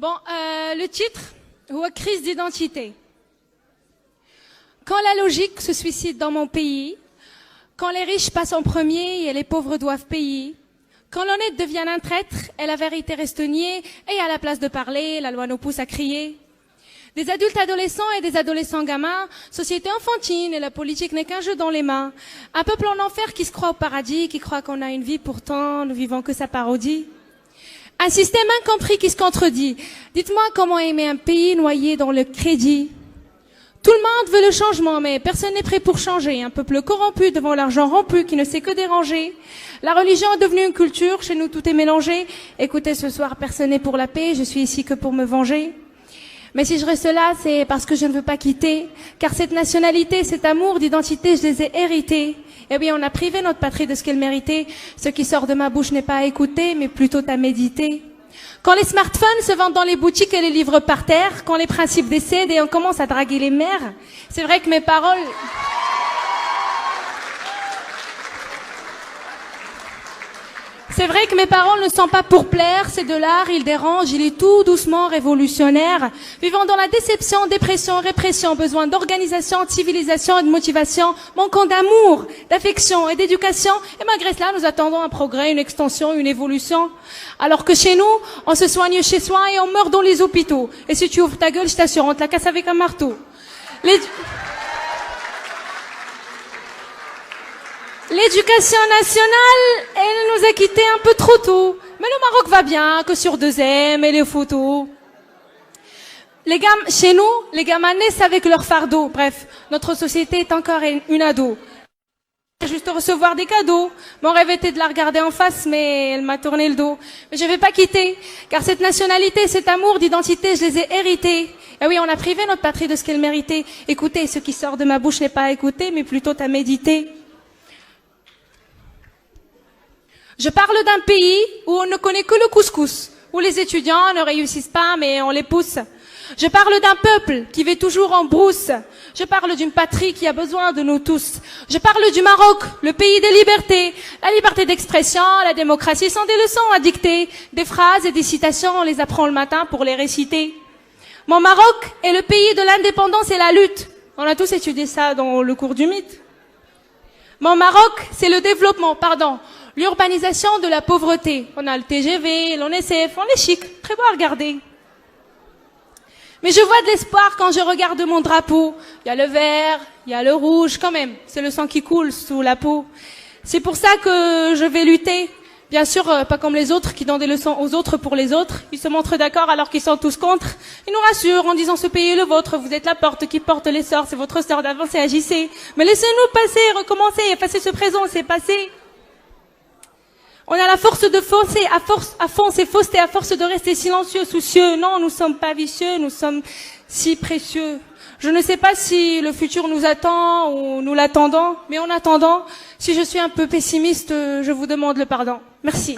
Le titre, ou crise d'identité. Quand la logique se suicide dans mon pays, quand les riches passent en premier et les pauvres doivent payer, quand l'honnête devient un traître et la vérité reste niée, et à la place de parler, la loi nous pousse à crier. Des adultes adolescents et des adolescents gamins, société enfantine et la politique n'est qu'un jeu dans les mains. Un peuple en enfer qui se croit au paradis, qui croit qu'on a une vie pourtant, nous vivons que sa parodie. Un système incompris qui se contredit. Dites-moi comment aimer un pays noyé dans le crédit. Tout le monde veut le changement, mais personne n'est prêt pour changer. Un peuple corrompu devant l'argent rompu qui ne sait que déranger. La religion est devenue une culture, chez nous tout est mélangé. Écoutez, ce soir, personne n'est pour la paix, je suis ici que pour me venger. Mais si je reste là, c'est parce que je ne veux pas quitter. Car cette nationalité, cet amour d'identité, je les ai hérités. Eh bien, on a privé notre patrie de ce qu'elle méritait. Ce qui sort de ma bouche n'est pas à écouter, mais plutôt à méditer. Quand les smartphones se vendent dans les boutiques et les livres par terre, quand les principes décèdent et on commence à draguer les mères, c'est vrai que mes paroles... C'est vrai que mes paroles ne sont pas pour plaire, c'est de l'art, il dérange, il est tout doucement révolutionnaire. Vivant dans la déception, dépression, répression, besoin d'organisation, de civilisation et de motivation, manquant d'amour, d'affection et d'éducation. Et malgré cela, nous attendons un progrès, une extension, une évolution. Alors que chez nous, on se soigne chez soi et on meurt dans les hôpitaux. Et si tu ouvres ta gueule, je t'assure, on te la casse avec un marteau. L'éducation nationale, elle nous a quittés un peu trop tôt. Mais le Maroc va bien, que sur 2M et les photos. Chez nous, les gamins naissent avec leur fardeau. Bref, notre société est encore une ado. Juste recevoir des cadeaux. Mon rêve était de la regarder en face, mais elle m'a tourné le dos. Mais je vais pas quitter, car cette nationalité, cet amour d'identité, je les ai hérités. Et oui, on a privé notre patrie de ce qu'elle méritait. Écoutez, ce qui sort de ma bouche n'est pas à écouter, mais plutôt à méditer. Je parle d'un pays où on ne connaît que le couscous, où les étudiants ne réussissent pas mais on les pousse. Je parle d'un peuple qui vit toujours en brousse. Je parle d'une patrie qui a besoin de nous tous. Je parle du Maroc, le pays des libertés, la liberté d'expression, la démocratie sont des leçons à dicter. Des phrases et des citations, on les apprend le matin pour les réciter. Mon Maroc est le pays de l'indépendance et la lutte. On a tous étudié ça dans le cours du mythe. Mon Maroc, c'est le développement, l'urbanisation de la pauvreté. On a le TGV, l'ONSF, on est chic, très beau à regarder. Mais je vois de l'espoir quand je regarde mon drapeau. Il y a le vert, il y a le rouge, quand même. C'est le sang qui coule sous la peau. C'est pour ça que je vais lutter. Bien sûr, pas comme les autres qui donnent des leçons aux autres pour les autres. Ils se montrent d'accord alors qu'ils sont tous contre. Ils nous rassurent en disant ce pays est le vôtre. Vous êtes la porte qui porte l'essor. C'est votre sort d'avancer, agissez. Mais laissez-nous passer, recommencer, effacer ce présent, c'est passé. On a la force de foncer, à fond, c'est fausseté, à force de rester silencieux, soucieux. Non, nous sommes pas vicieux, nous sommes si précieux. Je ne sais pas si le futur nous attend ou nous l'attendons, mais en attendant, si je suis un peu pessimiste, je vous demande le pardon. Merci.